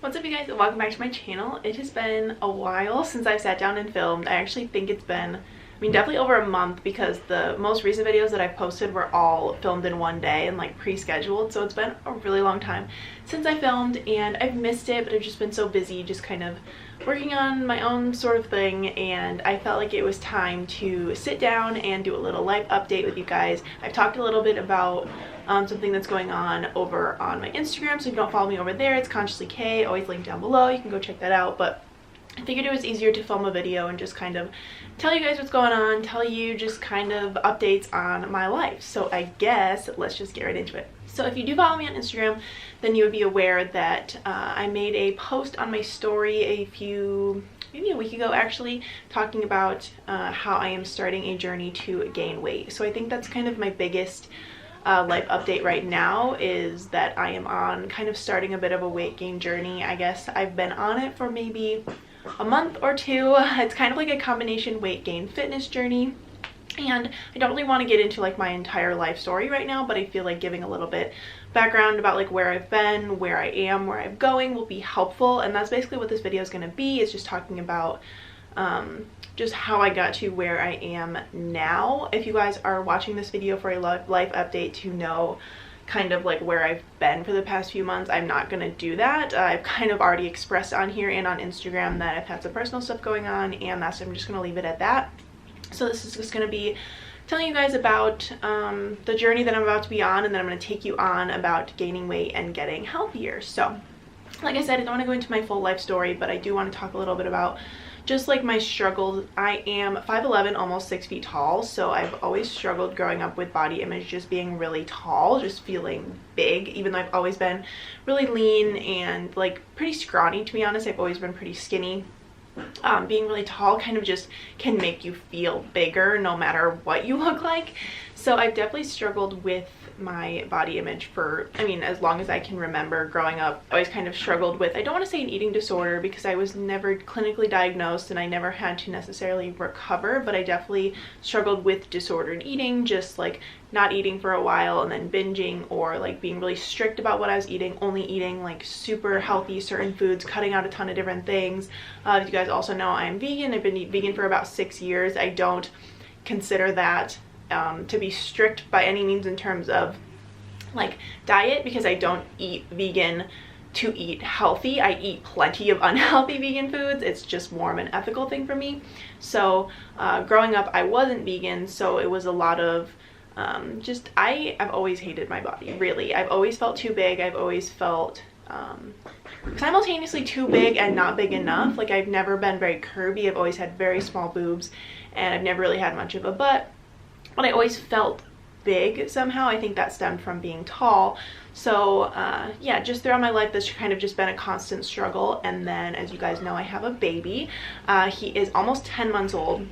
What's up, you guys, and welcome back to my channel. It has been a while since I've sat down and filmed. I actually think it's been, definitely over a month, because the most recent videos that I've posted were all filmed in one day and like pre-scheduled. So it's been a really long time since I filmed and I've missed it, but I've just been so busy just kind of working on my own sort of thing, and I felt like it was time to sit down and do a little life update with you guys. I've talked a little bit about something that's going on over on my Instagram, so if you don't follow me over there, it's Consciously K, always linked down below. You can go check that out. But I figured it was easier to film a video and just kind of tell you guys what's going on, tell you just kind of updates on my life. So I guess let's just get right into it. So if you do follow me on Instagram, then you would be aware that I made a post on my story maybe a week ago actually, talking about how I am starting a journey to gain weight. So I think that's kind of my biggest life update right now, is that I am on kind of starting a bit of a weight gain journey. I guess I've been on it for maybe a month or two. It's kind of like a combination weight gain fitness journey, and I don't really want to get into like my entire life story right now, but I feel like giving a little bit background about like where I've been, where I am, where I'm going will be helpful. And that's basically what this video is going to be, is just talking about just how I got to where I am now. If you guys are watching this video for a life update to know kind of like where I've been for the past few months, I'm not gonna do that. I've kind of already expressed on here and on Instagram that I've had some personal stuff going on, and I'm just gonna leave it at that. So this is just gonna be telling you guys about the journey that I'm about to be on, and then I'm gonna take you on about gaining weight and getting healthier. So like I said, I don't want to go into my full life story, but I do want to talk a little bit about just like my struggles. I am 5'11", almost 6 feet tall, so I've always struggled growing up with body image, just being really tall, just feeling big, even though I've always been really lean and like pretty scrawny, to be honest. I've always been pretty skinny. Being really tall kind of just can make you feel bigger no matter what you look like. So I've definitely struggled with my body image for, as long as I can remember. Growing up, I always kind of struggled with, I don't want to say an eating disorder, because I was never clinically diagnosed and I never had to necessarily recover, but I definitely struggled with disordered eating, just like not eating for a while and then binging, or like being really strict about what I was eating, only eating like super healthy certain foods, cutting out a ton of different things. If you guys also know, I am vegan. I've been vegan for about 6 years. I don't consider that to be strict by any means in terms of like diet, because I don't eat vegan to eat healthy. I eat plenty of unhealthy vegan foods. It's just more of an ethical thing for me. So growing up, I wasn't vegan, so it was a lot of I've always hated my body, really. I've always felt too big. I've always felt simultaneously too big and not big enough. Like, I've never been very curvy. I've always had very small boobs, and I've never really had much of a butt, but I always felt big somehow. I think that stemmed from being tall. So yeah, just throughout my life, this kind of just been a constant struggle. And then, as you guys know, I have a baby. He is almost 10 months old.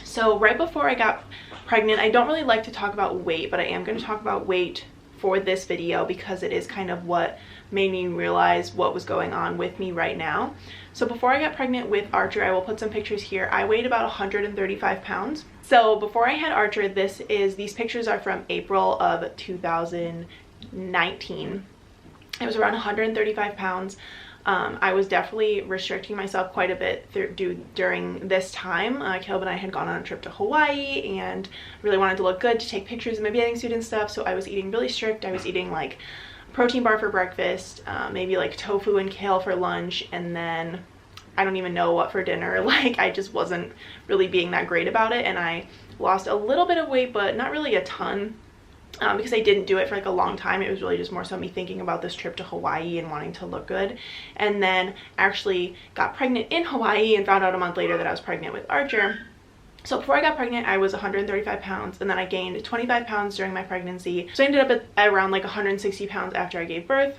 So right before I got pregnant, I don't really like to talk about weight, but I am going to talk about weight for this video, because it is kind of what made me realize what was going on with me right now. So before I got pregnant with Archer, I will put some pictures here. I weighed about 135 pounds. So before I had Archer, these pictures are from April of 2019. I was around 135 pounds. I was definitely restricting myself quite a bit during this time. Caleb and I had gone on a trip to Hawaii and really wanted to look good to take pictures in my bathing suit and stuff, so I was eating really strict. I was eating like protein bar for breakfast, maybe like tofu and kale for lunch, and then I don't even know what for dinner. Like, I just wasn't really being that great about it, and I lost a little bit of weight, but not really a ton. Because I didn't do it for like a long time. It was really just more so me thinking about this trip to Hawaii and wanting to look good. And then actually got pregnant in Hawaii and found out a month later that I was pregnant with Archer. So before I got pregnant, I was 135 pounds, and then I gained 25 pounds during my pregnancy. So I ended up at around like 160 pounds after I gave birth.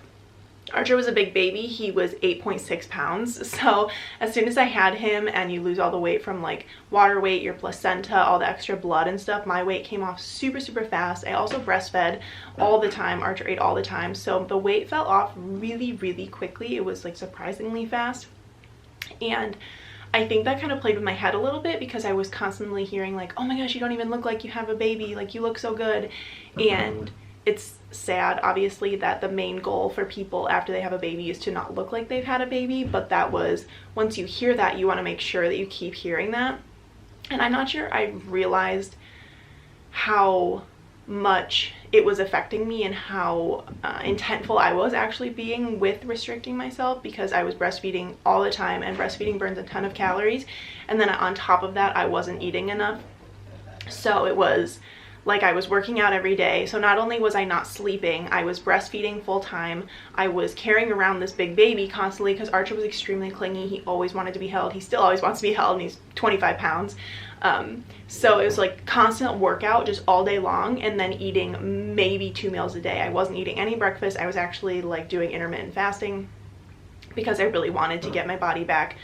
Archer was a big baby. He was 8.6 pounds. So as soon as I had him, and you lose all the weight from like water weight, your placenta, all the extra blood and stuff, my weight came off super fast. I also breastfed all the time. Archer ate all the time. So the weight fell off really quickly. It was like surprisingly fast. And I think that kind of played with my head a little bit, because I was constantly hearing like, oh my gosh, you don't even look like you have a baby. Like, you look so good. And it's sad, obviously, that the main goal for people after they have a baby is to not look like they've had a baby, but that was, once you hear that, you want to make sure that you keep hearing that. And I'm not sure I realized how much it was affecting me and how intentful I was actually being with restricting myself, because I was breastfeeding all the time, and breastfeeding burns a ton of calories, and then on top of that I wasn't eating enough. So it was like I was working out every day. So not only was I not sleeping, I was breastfeeding full time. I was carrying around this big baby constantly because Archer was extremely clingy. He always wanted to be held. He still always wants to be held, and he's 25 pounds. So it was like constant workout just all day long, and then eating maybe 2 meals a day. I wasn't eating any breakfast. I was actually like doing intermittent fasting because I really wanted to get my body back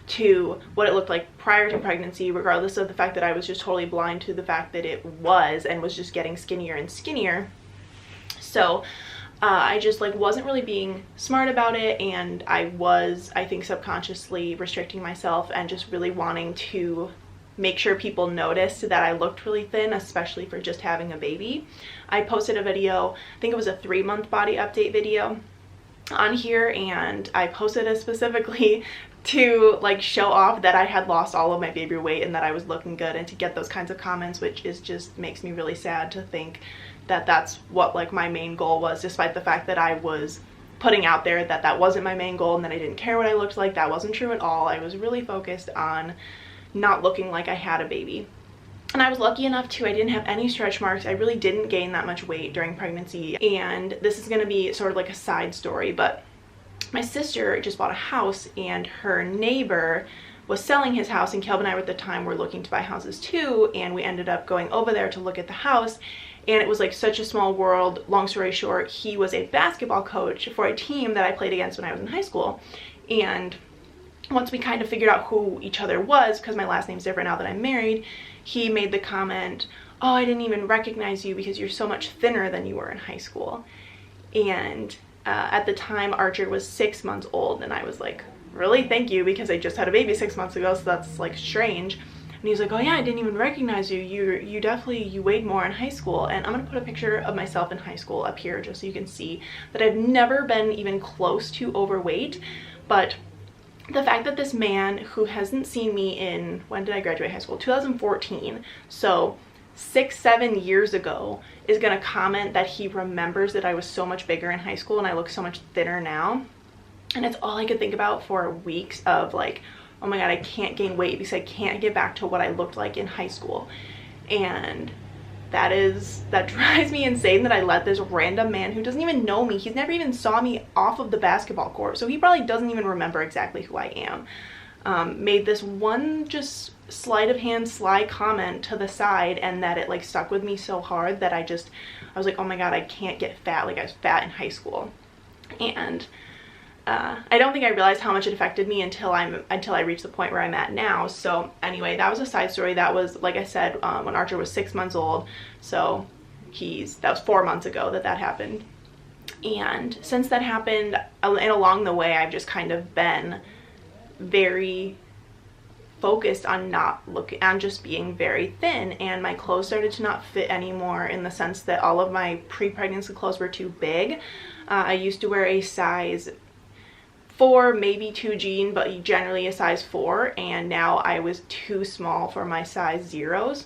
to what it looked like prior to pregnancy, regardless of the fact that I was just totally blind to the fact that it was, and was just getting skinnier and skinnier. So I just like wasn't really being smart about it, and I was, I think, subconsciously restricting myself and just really wanting to make sure people noticed that I looked really thin, especially for just having a baby. I posted a video, I think it was a 3-month body update video on here, and I posted it specifically to like show off that I had lost all of my baby weight and that I was looking good, and to get those kinds of comments, which is just makes me really sad to think that that's what like my main goal was, despite the fact that I was putting out there that that wasn't my main goal and that I didn't care what I looked like. That wasn't true at all. I was really focused on not looking like I had a baby. And I was lucky enough too, I didn't have any stretch marks. I really didn't gain that much weight during pregnancy. And this is gonna be sort of like a side story, but my sister just bought a house, and her neighbor was selling his house, and Caleb and I at the time were looking to buy houses too, and we ended up going over there to look at the house. And it was like such a small world. Long story short, he was a basketball coach for a team that I played against when I was in high school. And once we kind of figured out who each other was, because my last name's different now that I'm married, he made the comment, "Oh, I didn't even recognize you because you're so much thinner than you were in high school." And at the time, Archer was 6 months old, and I was like, "Really? Thank you," because I just had a baby 6 months ago, so that's like strange. And he was like, "Oh yeah, I didn't even recognize you. You definitely, you weighed more in high school." And I'm gonna put a picture of myself in high school up here just so you can see that I've never been even close to overweight. But the fact that this man who hasn't seen me in, when did I graduate high school? 2014. So 6-7 years ago, is gonna comment that he remembers that I was so much bigger in high school and I look so much thinner now. And it's all I could think about for weeks of like, oh my god, I can't gain weight because I can't get back to what I looked like in high school. And that drives me insane that I let this random man who doesn't even know me, he's never even saw me off of the basketball court, so he probably doesn't even remember exactly who I am, made this one just sleight of hand sly comment to the side, and that it like stuck with me so hard that I was like, oh my god, I can't get fat like I was fat in high school. And I don't think I realized how much it affected me until I reached the point where I'm at now. So anyway, that was a side story. That was, like I said, when Archer was 6 months old. So that was 4 months ago that happened. And since that happened, and along the way, I've just kind of been very focused on just being very thin, and my clothes started to not fit anymore, in the sense that all of my pre-pregnancy clothes were too big. I used to wear a size 4, maybe 2 jean, but generally a size 4, and now I was too small for my size 0s.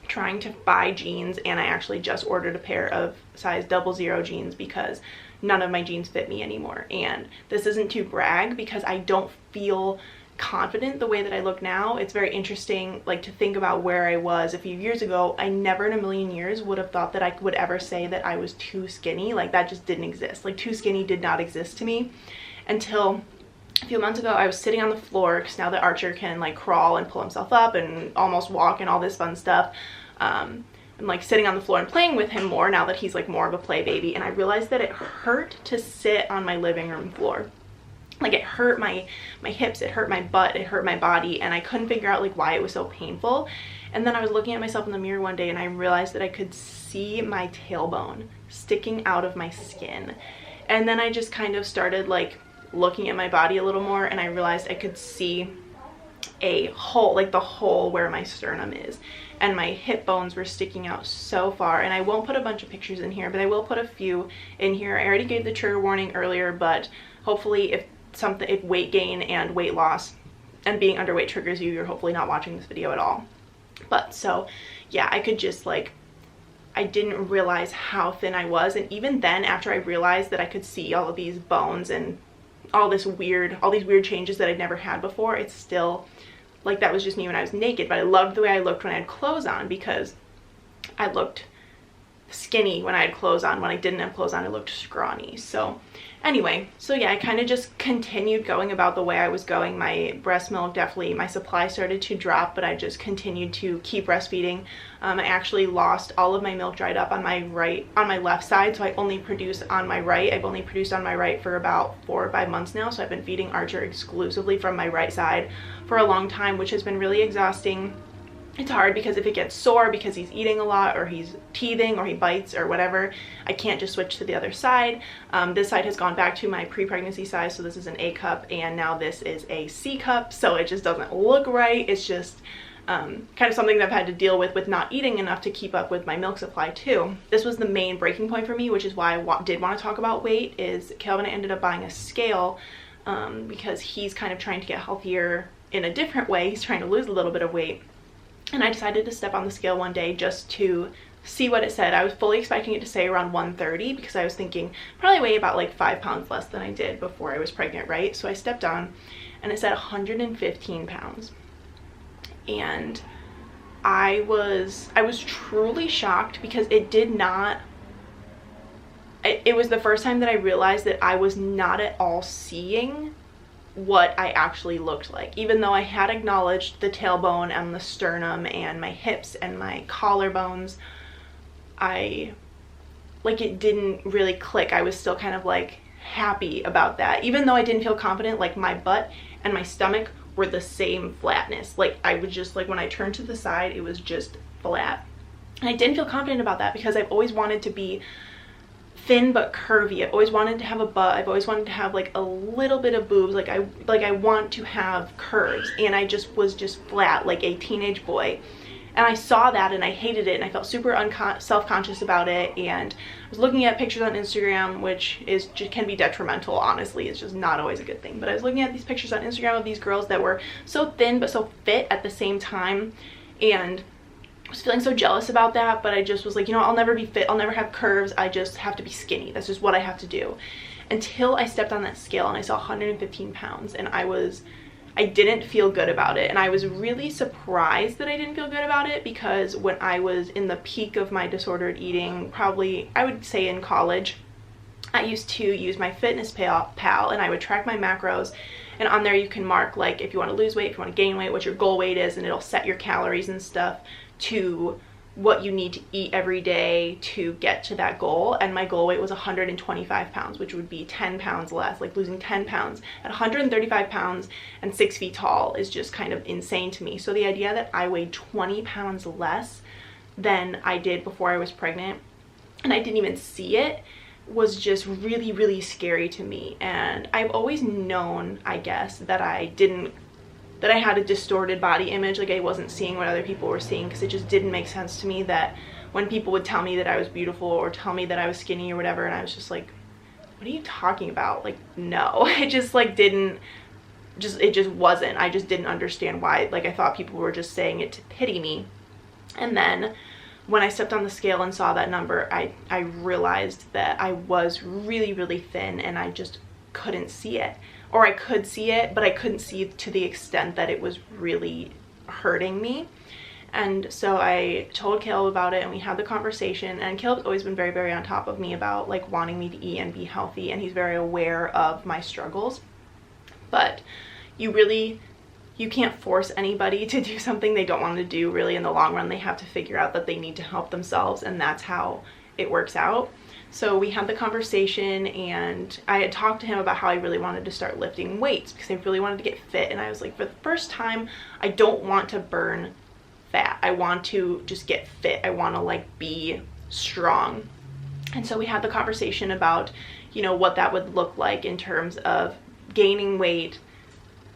Trying to buy jeans, and I actually just ordered a pair of size 00 jeans because none of my jeans fit me anymore. And this isn't to brag, because I don't feel confident the way that I look now. It's very interesting like to think about where I was a few years ago. I never in a million years would have thought that I would ever say that I was too skinny. Like that just didn't exist. Like too skinny did not exist to me until a few months ago. I was sitting on the floor, because now that Archer can like crawl and pull himself up and almost walk and all this fun stuff, I'm like sitting on the floor and playing with him more now that he's like more of a play baby, and I realized that it hurt to sit on my living room floor. Like it hurt my hips, it hurt my butt, it hurt my body, and I couldn't figure out like why it was so painful. And then I was looking at myself in the mirror one day, and I realized that I could see my tailbone sticking out of my skin. And then I just kind of started like looking at my body a little more, and I realized I could see a hole, like the hole where my sternum is, and my hip bones were sticking out so far. And I won't put a bunch of pictures in here, but I will put a few in here. I already gave the trigger warning earlier, but hopefully if weight gain and weight loss and being underweight triggers you, you're hopefully not watching this video at all. But so yeah, I could just like, I didn't realize how thin I was. And even then, after I realized that I could see all of these bones and all these weird changes that I'd never had before, it's still like, that was just me when I was naked. But I loved the way I looked when I had clothes on, because I looked skinny when I had clothes on. When I didn't have clothes on, I looked scrawny. So anyway, so yeah, I kind of just continued going about the way I was going. My breast milk, definitely, my supply started to drop, but I just continued to keep breastfeeding. I actually lost all of my milk, dried up on my left side, so I only produce on my right. I've only produced on my right for about 4 or 5 months now, so I've been feeding Archer exclusively from my right side for a long time, which has been really exhausting. It's hard because if it gets sore because he's eating a lot, or he's teething, or he bites, or whatever, I can't just switch to the other side. This side has gone back to my pre-pregnancy size, so this is an A cup, and now this is a C cup, so it just doesn't look right. It's just kind of something that I've had to deal with not eating enough to keep up with my milk supply too. This was the main breaking point for me, which is why I did want to talk about weight. Is Calvin ended up buying a scale because he's kind of trying to get healthier in a different way. He's trying to lose a little bit of weight. And I decided to step on the scale one day just to see what it said. I was fully expecting it to say around 130 because I was thinking probably weigh about like 5 pounds less than I did before I was pregnant, right? So I stepped on and it said 115 pounds. And I was truly shocked because it did not, it was the first time that I realized that I was not at all seeing what I actually looked like. Even though I had acknowledged the tailbone and the sternum and my hips and my collarbones, it didn't really click. I was still kind of like happy about that. Even though I didn't feel confident, like my butt and my stomach were the same flatness. Like I would just, like when I turned to the side, it was just flat. And I didn't feel confident about that because I've always wanted to be thin but curvy. I've always wanted to have a butt. I've always wanted to have like a little bit of boobs. Like I want to have curves, and I just was just flat like a teenage boy. And I saw that and I hated it, and I felt super self-conscious about it. And I was looking at pictures on Instagram, which can be detrimental, honestly. It's just not always a good thing. But I was looking at these pictures on Instagram of these girls that were so thin but so fit at the same time, and I was feeling so jealous about that. But I just was like, you know, I'll never be fit, I'll never have curves, I just have to be skinny. That's just what I have to do. Until I stepped on that scale and I saw 115 pounds, and I didn't feel good about it. And I was really surprised that I didn't feel good about it, because when I was in the peak of my disordered eating, probably I would say in college, I used to use my fitness pal and I would track my macros, and on there you can mark like if you want to lose weight, if you want to gain weight, what your goal weight is, and it'll set your calories and stuff to what you need to eat every day to get to that goal. And my goal weight was 125 pounds, which would be 10 pounds less, like losing 10 pounds. At 135 pounds and 6 feet tall is just kind of insane to me. So the idea that I weighed 20 pounds less than I did before I was pregnant, and I didn't even see it, was just really, really scary to me. And I've always known, I guess, that I had a distorted body image. Like I wasn't seeing what other people were seeing, because it just didn't make sense to me that when people would tell me that I was beautiful or tell me that I was skinny or whatever, and I was just like, what are you talking about? Like, no. It just like it just wasn't. I just didn't understand why. Like I thought people were just saying it to pity me. And then when I stepped on the scale and saw that number, I realized that I was really, really thin, and I just couldn't see it. Or I could see it, but I couldn't see it to the extent that it was really hurting me. And so I told Caleb about it, and we had the conversation. And Caleb's always been very, very on top of me about like wanting me to eat and be healthy, and he's very aware of my struggles. But you can't force anybody to do something they don't want to do. Really, in the long run, they have to figure out that they need to help themselves, and that's how it works out. So we had the conversation, and I had talked to him about how I really wanted to start lifting weights because I really wanted to get fit. And I was like, for the first time, I don't want to burn fat. I want to just get fit. I want to like be strong. And so we had the conversation about, you know, what that would look like in terms of gaining weight,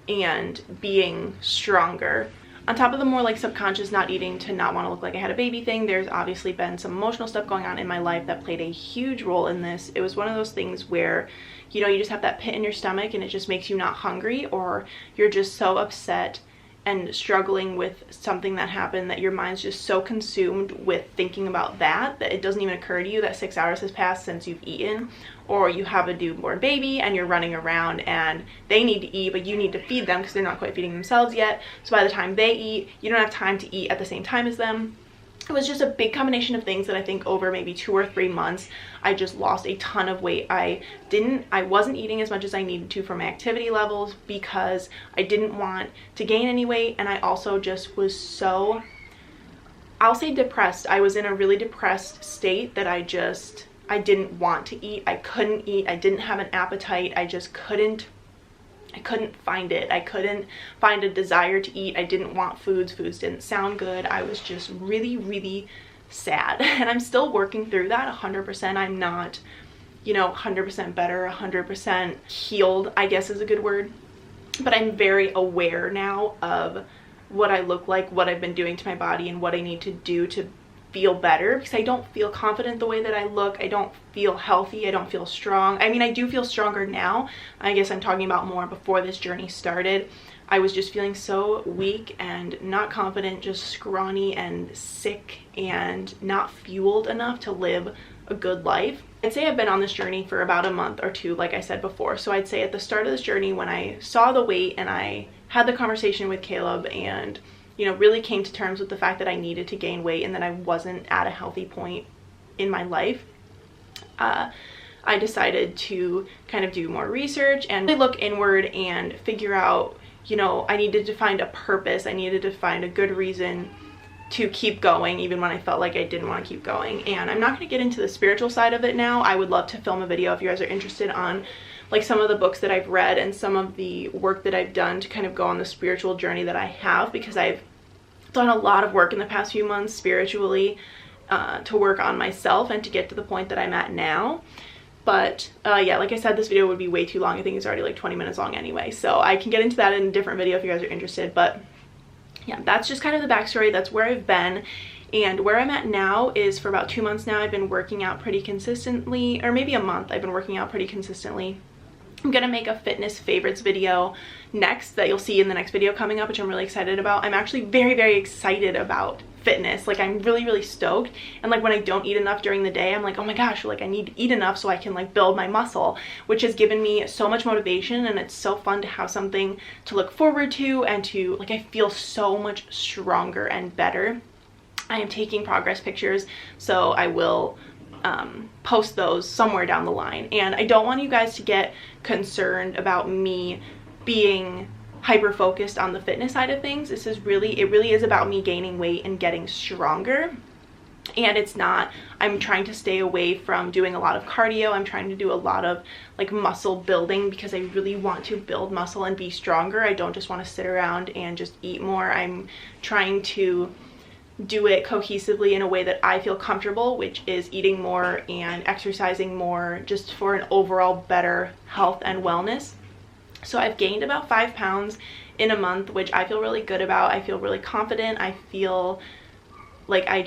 and being stronger. On top of the more like subconscious not eating to not want to look like I had a baby thing, there's obviously been some emotional stuff going on in my life that played a huge role in this. It was one of those things where, you know, you just have that pit in your stomach and it just makes you not hungry, or you're just so upset and struggling with something that happened that your mind's just so consumed with thinking about that it doesn't even occur to you that 6 hours has passed since you've eaten. Or you have a newborn baby and you're running around and they need to eat, but you need to feed them because they're not quite feeding themselves yet. So by the time they eat, you don't have time to eat at the same time as them. It was just a big combination of things that I think over maybe 2 or 3 months, I just lost a ton of weight. I wasn't eating as much as I needed to for my activity levels because I didn't want to gain any weight. And I also just was so, I'll say depressed. I was in a really depressed state that I didn't want to eat. I couldn't eat. I didn't have an appetite. I couldn't find it. I couldn't find a desire to eat. I didn't want foods. Foods didn't sound good. I was just really, really sad. And I'm still working through that 100%. I'm not, you know, 100% better, 100% healed, I guess is a good word. But I'm very aware now of what I look like, what I've been doing to my body, and what I need to do to feel better, because I don't feel confident the way that I look. I don't feel healthy. I don't feel strong. I mean, I do feel stronger now. I guess I'm talking about more before this journey started. I was just feeling so weak and not confident, just scrawny and sick and not fueled enough to live a good life. I'd say I've been on this journey for about a month or two, like I said before. So I'd say at the start of this journey, when I saw the weight and I had the conversation with Caleb and, you know, really came to terms with the fact that I needed to gain weight and that I wasn't at a healthy point in my life, I decided to kind of do more research and really look inward and figure out, you know, I needed to find a purpose. I needed to find a good reason to keep going even when I felt like I didn't want to keep going. And I'm not going to get into the spiritual side of it now. I would love to film a video if you guys are interested on like some of the books that I've read and some of the work that I've done to kind of go on the spiritual journey that I have, because I've done a lot of work in the past few months spiritually to work on myself and to get to the point that I'm at now. But yeah, like I said, this video would be way too long. I think it's already like 20 minutes long anyway, so I can get into that in a different video if you guys are interested. But yeah, that's just kind of the backstory. That's where I've been. And where I'm at now is for about 2 months now, I've been working out pretty consistently, or maybe a month. I've been working out pretty consistently. I'm gonna make a fitness favorites video next that you'll see in the next video coming up, which I'm really excited about. I'm actually very, very excited about fitness. Like, I'm really, really stoked. And like when I don't eat enough during the day, I'm like, oh my gosh, like I need to eat enough so I can like build my muscle, which has given me so much motivation. And it's so fun to have something to look forward to, and to like, I feel so much stronger and better. I am taking progress pictures, so I will post those somewhere down the line. And I don't want you guys to get concerned about me being hyper focused on the fitness side of things. This is really, it really is about me gaining weight and getting stronger. And it's not, I'm trying to stay away from doing a lot of cardio. I'm trying to do a lot of like muscle building, because I really want to build muscle and be stronger. I don't just want to sit around and just eat more. I'm trying to do it cohesively in a way that I feel comfortable, which is eating more and exercising more, just for an overall better health and wellness. So I've gained about 5 pounds in a month, which I feel really good about. I feel really confident. I feel like I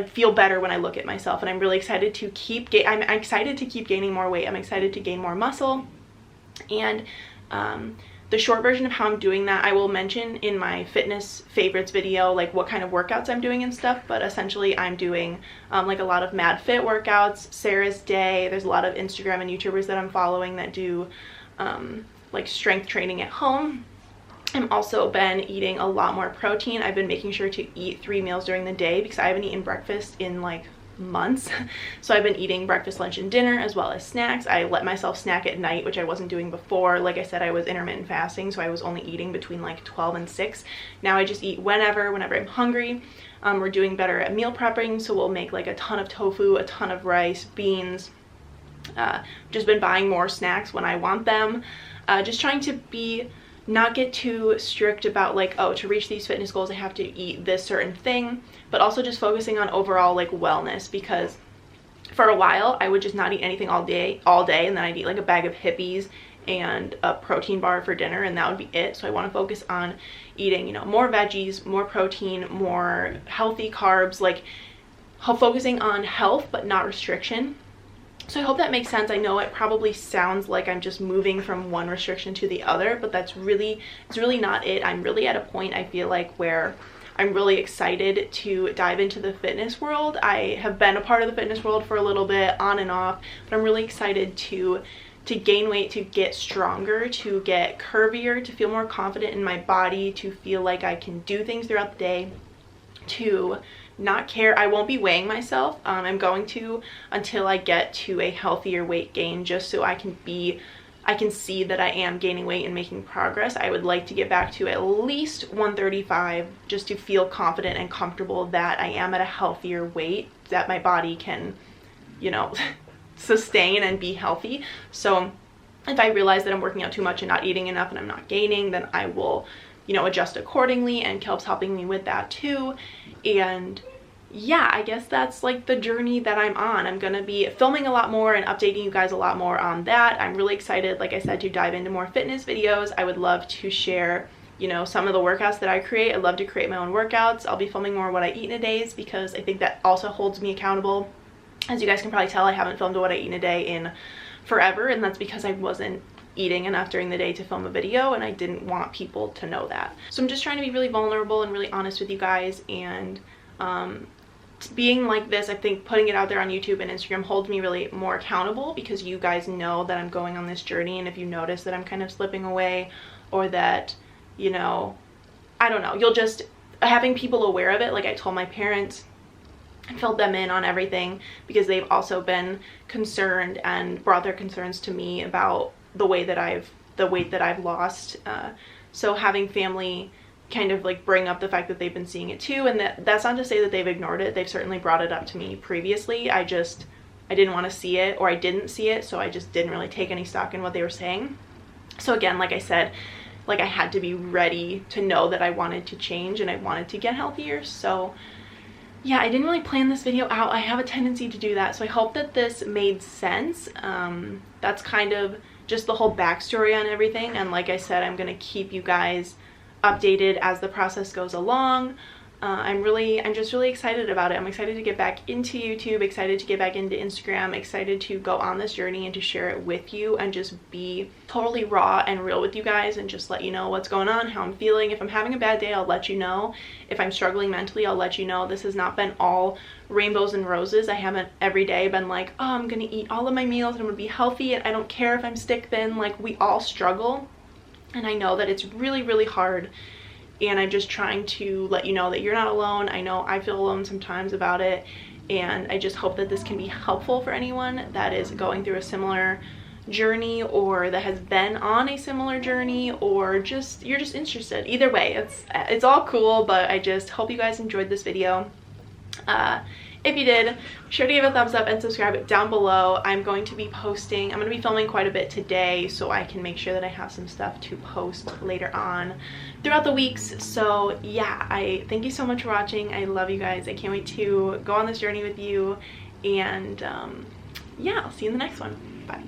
feel better when I look at myself, and I'm really excited to I'm excited to keep gaining more weight. I'm excited to gain more muscle. And the short version of how I'm doing that, I will mention in my fitness favorites video, like what kind of workouts I'm doing and stuff. But essentially I'm doing like a lot of Mad Fit workouts, Sarah's Day. There's a lot of Instagram and YouTubers that I'm following that do like strength training at home. I've also been eating a lot more protein. I've been making sure to eat 3 meals during the day, because I haven't eaten breakfast in like months. So I've been eating breakfast, lunch, and dinner, as well as snacks. I let myself snack at night, which I wasn't doing before. Like I said, I was intermittent fasting, so I was only eating between like 12 and 6. Now I just eat whenever I'm hungry. We're doing better at meal prepping, so we'll make like a ton of tofu, a ton of rice, beans. Just been buying more snacks when I want them. Just trying to not get too strict about like, oh, to reach these fitness goals I have to eat this certain thing, but also just focusing on overall like wellness, because for a while I would just not eat anything all day, and then I'd eat like a bag of Hippies and a protein bar for dinner, and that would be it. So I want to focus on eating, you know, more veggies, more protein, more healthy carbs, like focusing on health but not restriction. So I hope that makes sense. I know it probably sounds like I'm just moving from one restriction to the other, but it's really not it. I'm really at a point, I feel like, where I'm really excited to dive into the fitness world. I have been a part of the fitness world for a little bit, on and off, but I'm really excited to gain weight, to get stronger, to get curvier, to feel more confident in my body, to feel like I can do things throughout the day, to not care. I won't be weighing myself. I'm going to until I get to a healthier weight gain, just so I can see that I am gaining weight and making progress. I would like to get back to at least 135 just to feel confident and comfortable that I am at a healthier weight, that my body can, you know, sustain and be healthy. So if I realize that I'm working out too much and not eating enough and I'm not gaining, then I will, you know, adjust accordingly, and Kelp's helping me with that too. And yeah, I guess that's like the journey that I'm on. I'm gonna be filming a lot more and updating you guys a lot more on that. I'm really excited, like I said, to dive into more fitness videos. I would love to share, you know, some of the workouts that I create. I'd love to create my own workouts. I'll be filming more what I eat in a day, because I think that also holds me accountable. As you guys can probably tell, I haven't filmed what I eat in a day in forever, and that's because I wasn't eating enough during the day to film a video, and I didn't want people to know that. So I'm just trying to be really vulnerable and really honest with you guys, and being like this, I think putting it out there on YouTube and Instagram holds me really more accountable, because you guys know that I'm going on this journey. And if you notice that I'm kind of slipping away, or that, you know, I don't know, you'll just, having people aware of it, like I told my parents and filled them in on everything, because they've also been concerned and brought their concerns to me about the weight that I've lost. So having family kind of like bring up the fact that they've been seeing it too, and that's not to say that they've ignored it. They've certainly brought it up to me previously. I didn't want to see it, or I didn't see it, so I just didn't really take any stock in what they were saying. So again, like I said, like I had to be ready to know that I wanted to change and I wanted to get healthier. So yeah, I didn't really plan this video out. I have a tendency to do that, so I hope that this made sense. That's kind of just the whole backstory on everything, and like I said, I'm gonna keep you guys updated as the process goes along. I'm just really excited about it. I'm excited to get back into YouTube, excited to get back into Instagram, excited to go on this journey and to share it with you, and just be totally raw and real with you guys, and just let you know what's going on, how I'm feeling. If I'm having a bad day, I'll let you know. If I'm struggling mentally, I'll let you know. This has not been all rainbows and roses. I haven't every day been like, oh, I'm gonna eat all of my meals and I'm gonna be healthy and I don't care if I'm stick thin. Like, we all struggle, and I know that it's really, really hard. And I'm just trying to let you know that you're not alone. I know I feel alone sometimes about it, and I just hope that this can be helpful for anyone that is going through a similar journey, or that has been on a similar journey, or just you're just interested. Either way, it's all cool, but I just hope you guys enjoyed this video. If you did, be sure to give a thumbs up and subscribe down below. I'm going to be filming quite a bit today, so I can make sure that I have some stuff to post later on throughout the weeks. So yeah, I thank you so much for watching. I love you guys. I can't wait to go on this journey with you, and yeah, I'll see you in the next one. Bye.